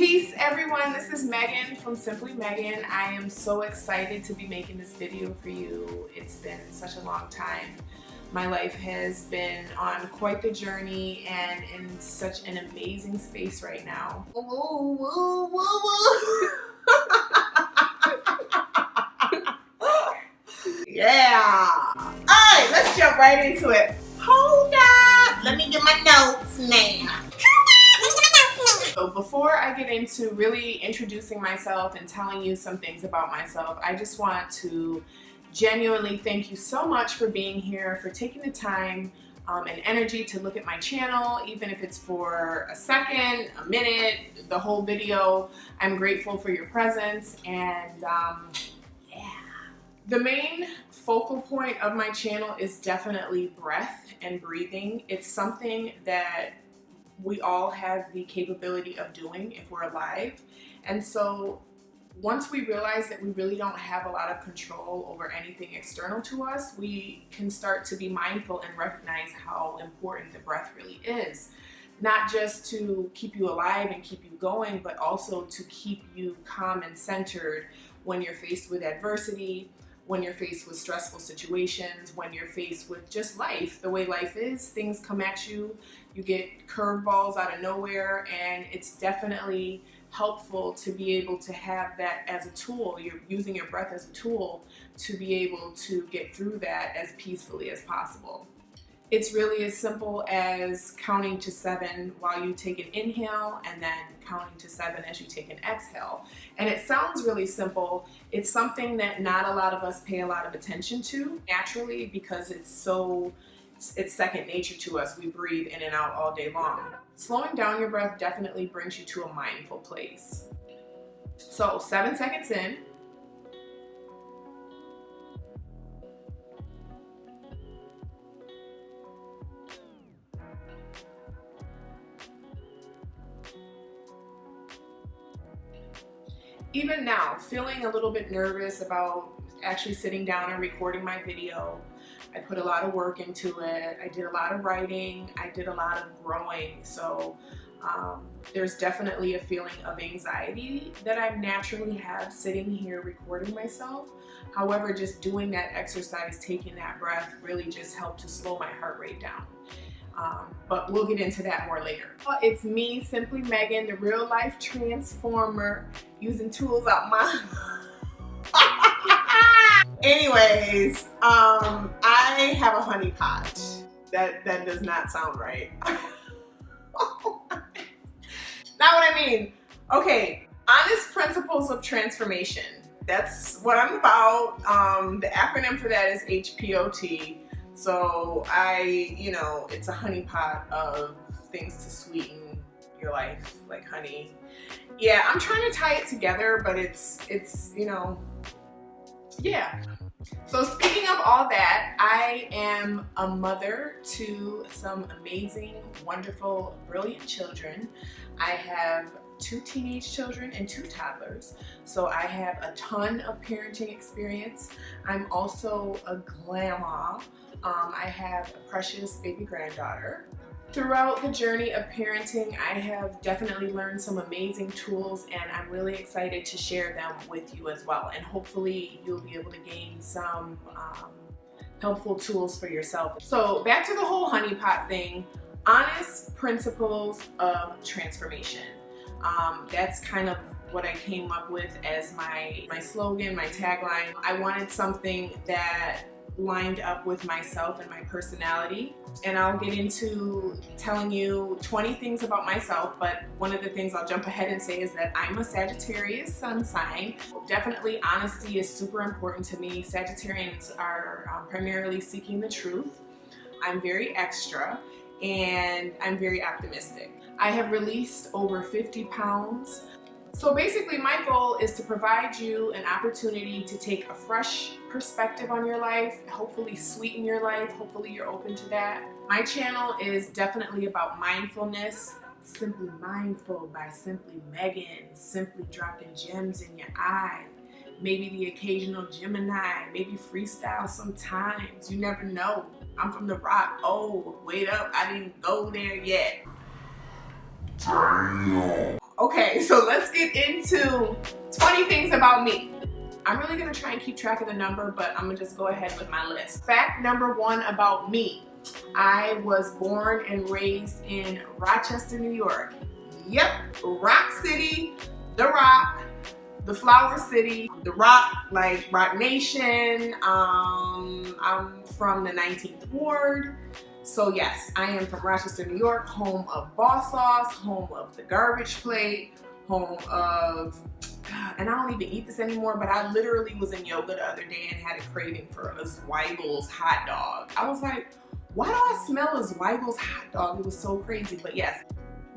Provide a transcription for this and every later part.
Peace everyone, this is Megan from Simply Megan. I am so excited to be making this video for you. It's been such a long time. My life has been on quite the journey and in such an amazing space right now. Woo, woo, woo, woo. Yeah! Alright, let's jump right into it. Hold up! Let me get my notes now. So before I get into really introducing myself and telling you some things about myself, I just want to genuinely thank you so much for being here, for taking the time and energy to look at my channel, even if it's for a second, a minute, the whole video. I'm grateful for your presence and yeah. The main focal point of my channel is definitely breath and breathing. It's something that we all have the capability of doing if we're alive. And so once we realize that we really don't have a lot of control over anything external to us, we can start to be mindful and recognize how important the breath really is. Not just to keep you alive and keep you going, but also to keep you calm and centered when you're faced with adversity, when you're faced with stressful situations, when you're faced with just life. The way life is, things come at you, you get curveballs out of nowhere, and it's definitely helpful to be able to have that as a tool. You're using your breath as a tool to be able to get through that as peacefully as possible. It's really as simple as counting to 7 while you take an inhale and then counting to 7 as you take an exhale. And it sounds really simple. It's something that not a lot of us pay a lot of attention to naturally because it's second nature to us. We breathe in and out all day long. Slowing down your breath definitely brings you to a mindful place. So 7 seconds in. Even now, feeling a little bit nervous about actually sitting down and recording my video. I put a lot of work into it. I did a lot of writing. I did a lot of growing. So there's definitely a feeling of anxiety that I naturally have sitting here recording myself. However, just doing that exercise, taking that breath, really just helped to slow my heart rate down. But we'll get into that more later. It's me, Simply Megan, the real life transformer, using tools out my... Anyways, I have a honey pot. That does not sound right. Not what I mean. Okay, honest principles of transformation. That's what I'm about. The acronym for that is HPOT. So it's a honey pot of things to sweeten your life, like honey. Yeah, I'm trying to tie it together, but it's yeah. So speaking of all that, I am a mother to some amazing, wonderful, brilliant children. I have 2 teenage children and 2 toddlers. So I have a ton of parenting experience. I'm also a grandma. I have a precious baby granddaughter. Throughout the journey of parenting, I have definitely learned some amazing tools, and I'm really excited to share them with you as well. And hopefully you'll be able to gain some helpful tools for yourself. So back to the whole honeypot thing, honest principles of transformation. That's kind of what I came up with as my slogan, my tagline. I wanted something that lined up with myself and my personality, and I'll get into telling you 20 things about myself, but one of the things I'll jump ahead and say is that I'm a Sagittarius sun sign. Definitely honesty is super important to me. Sagittarians are primarily seeking the truth. I'm very extra and I'm very optimistic. I have released over 50 pounds. So basically my goal is to provide you an opportunity to take a fresh perspective on your life, hopefully sweeten your life, hopefully you're open to that. My channel is definitely about mindfulness. Simply Mindful by Simply Megan, simply dropping gems in your eye. Maybe the occasional Gemini, maybe freestyle sometimes, you never know. I'm from the Rock. Oh, wait up, I didn't go there yet. Damn. Okay, so let's get into 20 things about me. I'm really gonna try and keep track of the number, but I'm gonna just go ahead with my list. Fact number 1 about me. I was born and raised in Rochester, New York. Yep, Rock City, the Rock, the Flower City, the Rock, like Rock Nation. I'm from the 19th Ward. So yes, I am from Rochester, New York, home of Boss Sauce, home of the Garbage Plate, home of, and I don't even eat this anymore, but I literally was in yoga the other day and had a craving for a Zweigle's hot dog. I was like, why do I smell a Zweigle's hot dog? It was so crazy, but yes.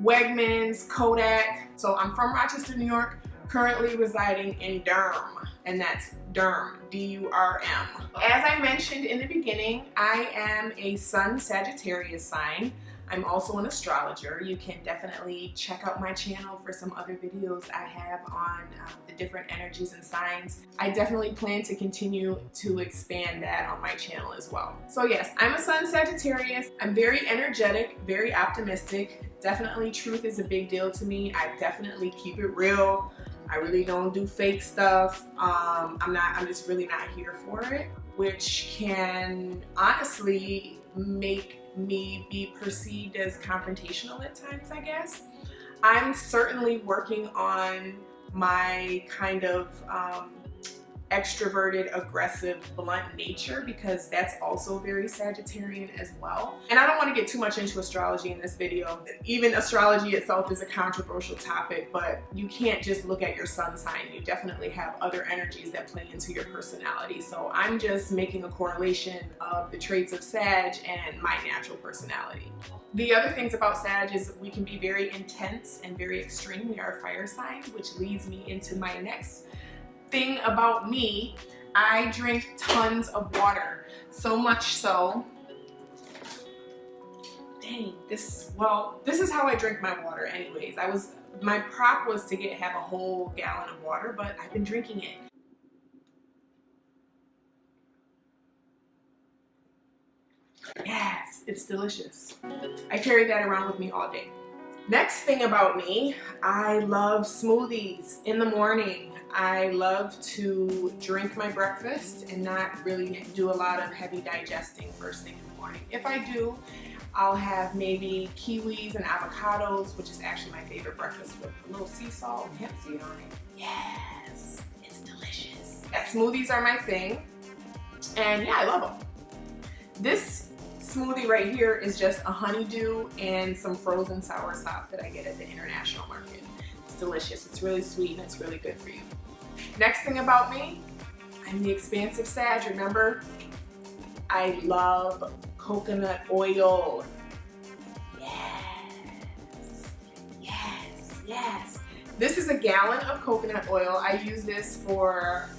Wegmans, Kodak. So I'm from Rochester, New York, currently residing in Durham, and that's Durham, D-U-R-M. As I mentioned in the beginning, I am a Sun Sagittarius sign. I'm also an astrologer. You can definitely check out my channel for some other videos I have on the different energies and signs. I definitely plan to continue to expand that on my channel as well. So yes, I'm a Sun Sagittarius. I'm very energetic, very optimistic. Definitely truth is a big deal to me. I definitely keep it real. I really don't do fake stuff. I'm just really not here for it, which can honestly make me be perceived as confrontational at times, I guess. I'm certainly working on my kind of extroverted, aggressive, blunt nature, because that's also very Sagittarian as well. And I don't want to get too much into astrology in this video. Even astrology itself is a controversial topic, but you can't just look at your sun sign. You definitely have other energies that play into your personality. So I'm just making a correlation of the traits of Sag and my natural personality. The other things about Sag is we can be very intense and very extreme. We are fire signs, which leads me into my next thing about me. I drink tons of water, so much so, dang, this is how I drink my water anyways. My prop was to have a whole gallon of water, but I've been drinking it. Yes, it's delicious. I carry that around with me all day. Next thing about me, I love smoothies in the morning. I love to drink my breakfast and not really do a lot of heavy digesting first thing in the morning. If I do, I'll have maybe kiwis and avocados, which is actually my favorite breakfast, with a little sea salt and hemp seed on it. Yes, it's delicious. Yeah, smoothies are my thing, and yeah, I love them. This smoothie right here is just a honeydew and some frozen soursop that I get at the international market. It's delicious. It's really sweet and it's really good for you. Next thing about me, I'm the expansive Sag. Remember, I love coconut oil. Yes, yes, yes. This is a gallon of coconut oil. I use this for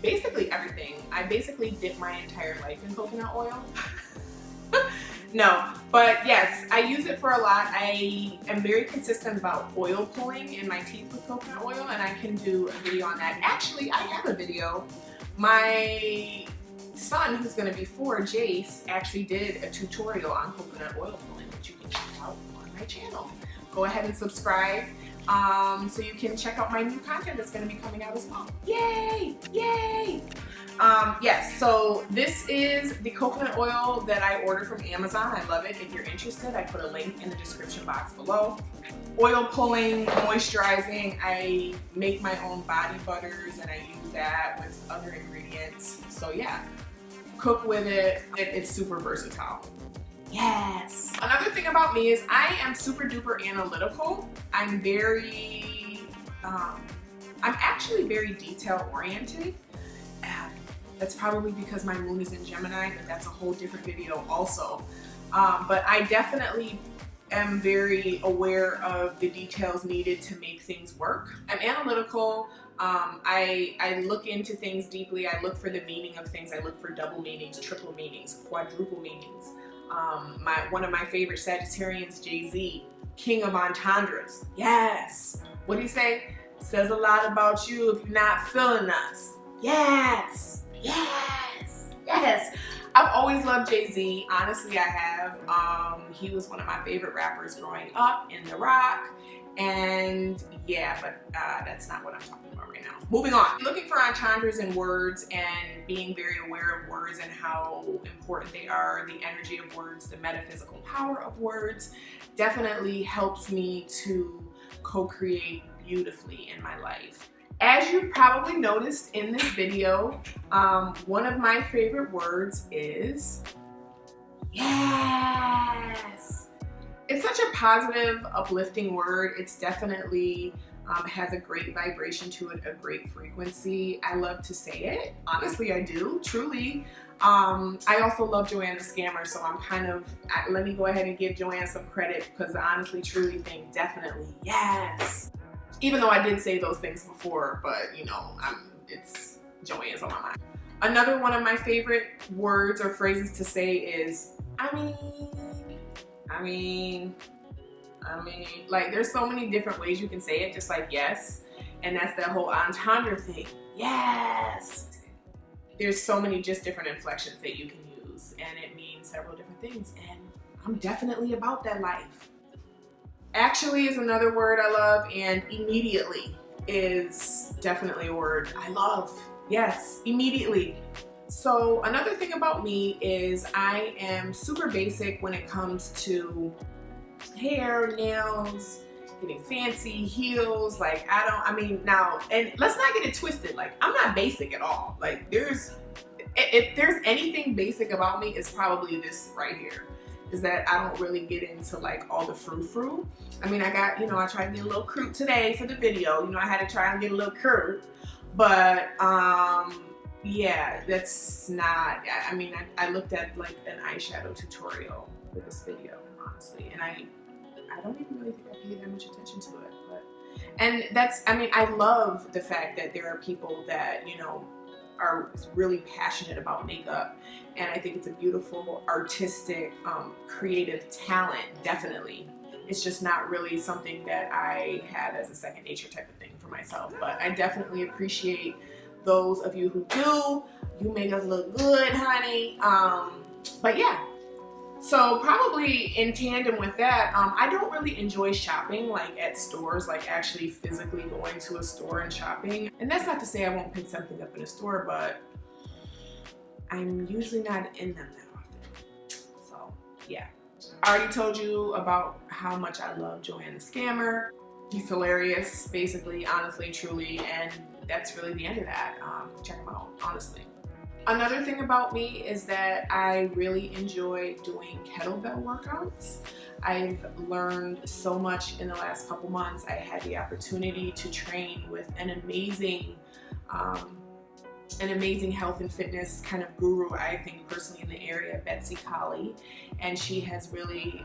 basically everything. I basically dip my entire life in coconut oil. No, but yes, I use it for a lot. I am very consistent about oil pulling in my teeth with coconut oil, and I can do a video on that. Actually, I have a video. My son, who's going to be 4, Jace, actually did a tutorial on coconut oil pulling, which you can check out on my channel. Go ahead and subscribe so you can check out my new content that's going to be coming out as well. Yay! Yay! Yes, so this is the coconut oil that I ordered from Amazon. I love it. If you're interested, I put a link in the description box below. Oil pulling, moisturizing. I make my own body butters and I use that with other ingredients. So yeah, cook with it. It's super versatile. Yes. Another thing about me is I am super duper analytical. I'm actually very detail oriented. That's probably because my moon is in Gemini, but that's a whole different video also. But I definitely am very aware of the details needed to make things work. I'm analytical. I look into things deeply. I look for the meaning of things. I look for double meanings, triple meanings, quadruple meanings. One of my favorite Sagittarians, Jay-Z, King of Entendres. Yes. What do you say? Says a lot about you if you're not feeling us. Yes. Yes, yes. I've always loved Jay-Z. Honestly, I have. He was one of my favorite rappers growing up in the rock. And yeah, but that's not what I'm talking about right now. Moving on. Looking for entendres in words and being very aware of words and how important they are, the energy of words, the metaphysical power of words, definitely helps me to co-create beautifully in my life. As you've probably noticed in this video, one of my favorite words is yes. It's such a positive, uplifting word. It's definitely has a great vibration to it, a great frequency. I love to say it. Honestly, I do, truly. I also love Joanne the Scammer, so I'm kind of, let me go ahead and give Joanne some credit because I honestly, truly think definitely yes. Even though I did say those things before, but you know, it's Joanne's on my mind. Another one of my favorite words or phrases to say is, I mean, like there's so many different ways you can say it, just like yes. And that's that whole entendre thing. Yes. There's so many just different inflections that you can use, and it means several different things. And I'm definitely about that life. Actually is another word I love, and immediately is definitely a word I love. Yes, immediately. So another thing about me is I am super basic when it comes to hair, nails, getting fancy, heels. Like now, and let's not get it twisted. Like I'm not basic at all. Like if there's anything basic about me, it's probably this right here. Is that I don't really get into like all the frou-frou. I mean, I got, you know, I tried to get a little cute today for the video. You know, I had to try and get a little cute. But yeah, that's not, I mean, I looked at like an eyeshadow tutorial for this video, honestly, and I don't even really think I paid that much attention to it. But, and that's, I mean, I love the fact that there are people that, you know, are really passionate about makeup, and I think it's a beautiful, artistic, creative talent, definitely. It's just not really something that I have as a second nature type of thing for myself, but I definitely appreciate those of you who do. You make us look good, honey. But yeah, so probably in tandem with that, I don't really enjoy shopping like at stores, like actually physically going to a store and shopping. And that's not to say I won't pick something up in a store, but I'm usually not in them that often. So yeah. I already told you about how much I love Joanne the Scammer. He's hilarious, basically, honestly, truly, and that's really the end of that. Check him out, honestly. Another thing about me is that I really enjoy doing kettlebell workouts. I've learned so much in the last couple months. I had the opportunity to train with an amazing health and fitness kind of guru, I think personally in the area, Betsy Colley, and she has really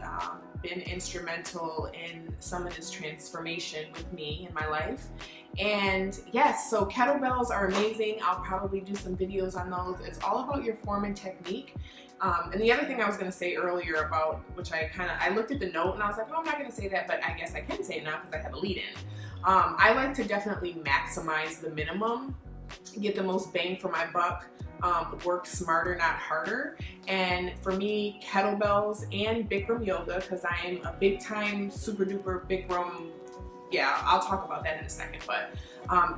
been instrumental in some of this transformation with me in my life. And yes, so kettlebells are amazing. I'll probably do some videos on those. It's all about your form and technique. And the other thing I was going to say earlier about, which I looked at the note and I was like, oh, I'm not going to say that, but I guess I can say it now because I have a lead in. I like to definitely maximize the minimum, get the most bang for my buck, work smarter, not harder. And for me, kettlebells and Bikram yoga, because I am a big time super duper Bikram, yeah, I'll talk about that in a second, but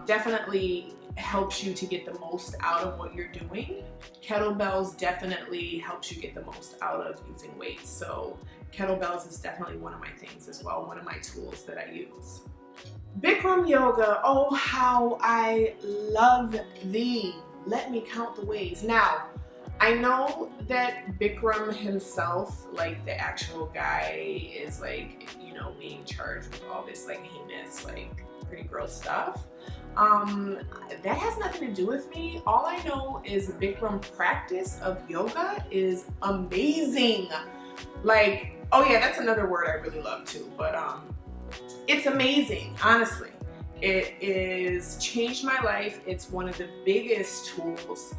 definitely helps you to get the most out of what you're doing. Kettlebells definitely helps you get the most out of using weights. So kettlebells is definitely one of my things as well, one of my tools that I use. Bikram yoga, oh how I love thee. Let me count the ways. Now, I know that Bikram himself, like the actual guy, is like, you know, being charged with all this like heinous, like pretty gross stuff. That has nothing to do with me. All I know is Bikram practice of yoga is amazing. Like, oh yeah, that's another word I really love too, but it's amazing, honestly. It is changed my life. It's one of the biggest tools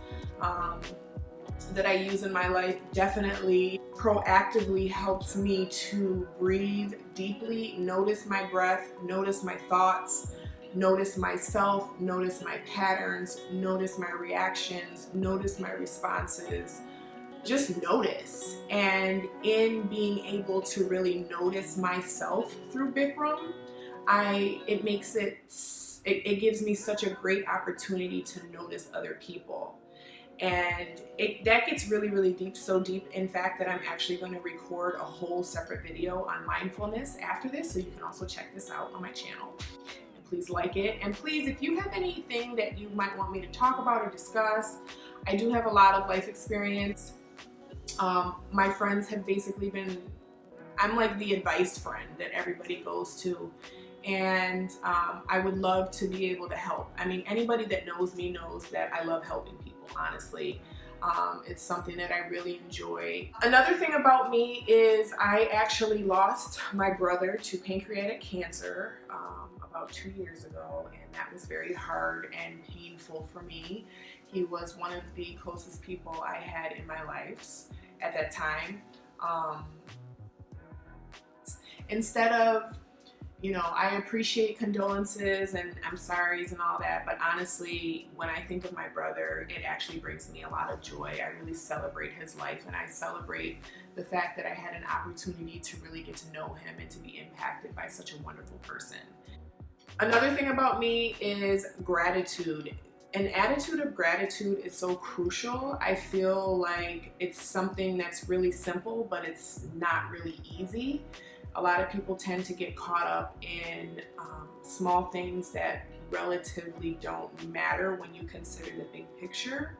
that I use in my life. Definitely proactively helps me to breathe deeply, notice my breath, notice my thoughts, notice myself, notice my patterns, notice my reactions, notice my responses. Just notice. And in being able to really notice myself through Bikram, it makes it gives me such a great opportunity to notice other people. And that gets really, really deep, so deep, in fact, that I'm actually going to record a whole separate video on mindfulness after this, so you can also check this out on my channel. And please like it. And please, if you have anything that you might want me to talk about or discuss, I do have a lot of life experience. My friends have basically been, I'm like the advice friend that everybody goes to. And I would love to be able to help. I mean, anybody that knows me knows that I love helping people, honestly. It's something that I really enjoy. Another thing about me is I actually lost my brother to pancreatic cancer about 2 years ago, and that was very hard and painful for me. He was one of the closest people I had in my life at that time. Instead of, you know, I appreciate condolences and I'm sorry's and all that, but honestly, when I think of my brother, it actually brings me a lot of joy. I really celebrate his life, and I celebrate the fact that I had an opportunity to really get to know him and to be impacted by such a wonderful person. Another thing about me is gratitude. An attitude of gratitude is so crucial. I feel like it's something that's really simple, but it's not really easy. A lot of people tend to get caught up in small things that relatively don't matter when you consider the big picture.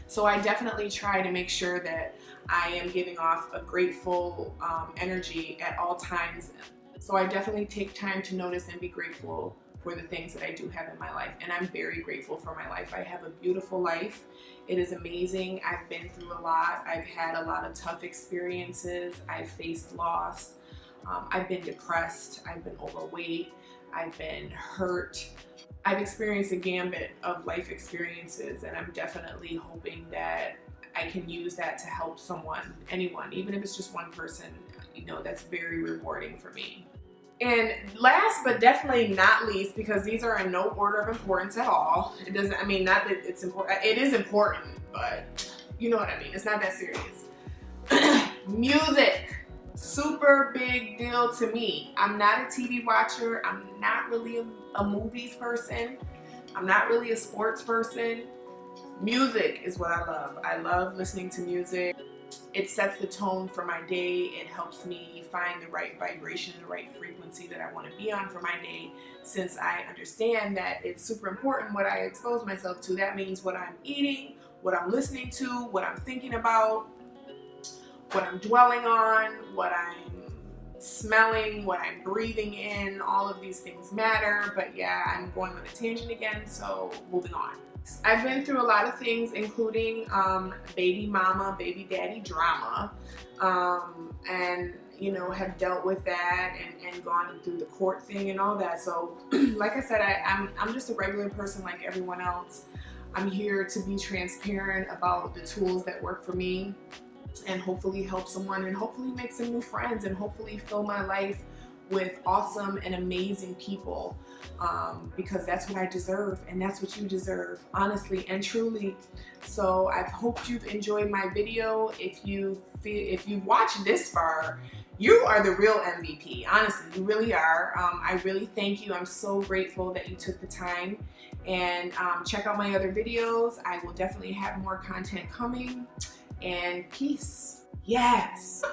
So I definitely try to make sure that I am giving off a grateful energy at all times. So I definitely take time to notice and be grateful for the things that I do have in my life. And I'm very grateful for my life. I have a beautiful life. It is amazing. I've been through a lot. I've had a lot of tough experiences. I've faced loss. I've been depressed. I've been overweight. I've been hurt. I've experienced a gambit of life experiences, and I'm definitely hoping that I can use that to help someone, anyone, even if it's just one person. You know, that's very rewarding for me. And last but definitely not least, because these are in no order of importance at all. It doesn't, I mean, not that it's important. It is important, but you know what I mean. It's not that serious. Music. Super big deal to me. I'm not a TV watcher. I'm not really a movies person. I'm not really a sports person. Music is what I love. I love listening to music. It sets the tone for my day. It helps me find the right vibration and the right frequency that I want to be on for my day, since I understand that it's super important what I expose myself to. That means what I'm eating, what I'm listening to, what I'm thinking about, what I'm dwelling on, what I'm smelling, what I'm breathing in. All of these things matter. But yeah, I'm going on a tangent again, so moving on. I've been through a lot of things, including baby mama, baby daddy drama, and you know, have dealt with that and gone through the court thing and all that. So like I said, I'm just a regular person like everyone else. I'm here to be transparent about the tools that work for me, and hopefully help someone, and hopefully make some new friends, and hopefully fill my life with awesome and amazing people, because that's what I deserve, and that's what you deserve, honestly and truly. So I hope you've enjoyed my video. If you watched this far, you are the real MVP. Honestly, you really are. I really thank you. I'm so grateful that you took the time. And check out my other videos. I will definitely have more content coming. And peace. Yes.